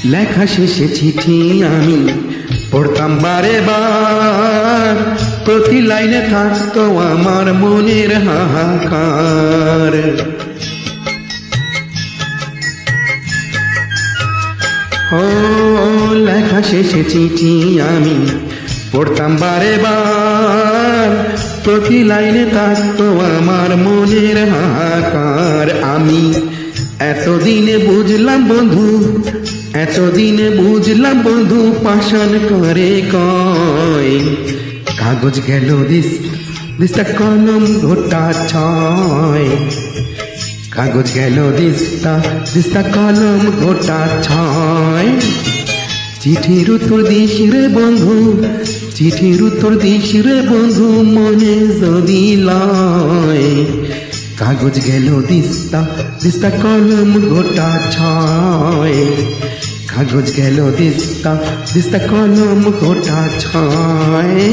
লেখা শেষে চিঠি আমি পড়তাম বারে বার, প্রতি লাইনে থাকতো আমার মনের হাহাকার। ও লেখা শেষে চিঠি আমি পড়তাম বারে বার, প্রতি লাইনে থাকতো আমার মনের হাহাকার। আমি এতদিনে বুঝলাম বন্ধু, এতদিনে বুঝলাম বন্ধু, পাষাণ করে কয় কাগজ গেল দিস্তা কলম ঘোটা ছয়, কাগজ গেল দিস্তা কলম ঘোটা ছয়। চিঠির উত্তর দিস রে বন্ধু, চিঠির উত্তর দিস রে বন্ধু, মনে যদি লয় কাগজ গেল দিস্তা কলম ঘোটা ছয়, কাগজ গেল দিস্তা কলম ঘোটা ছয়।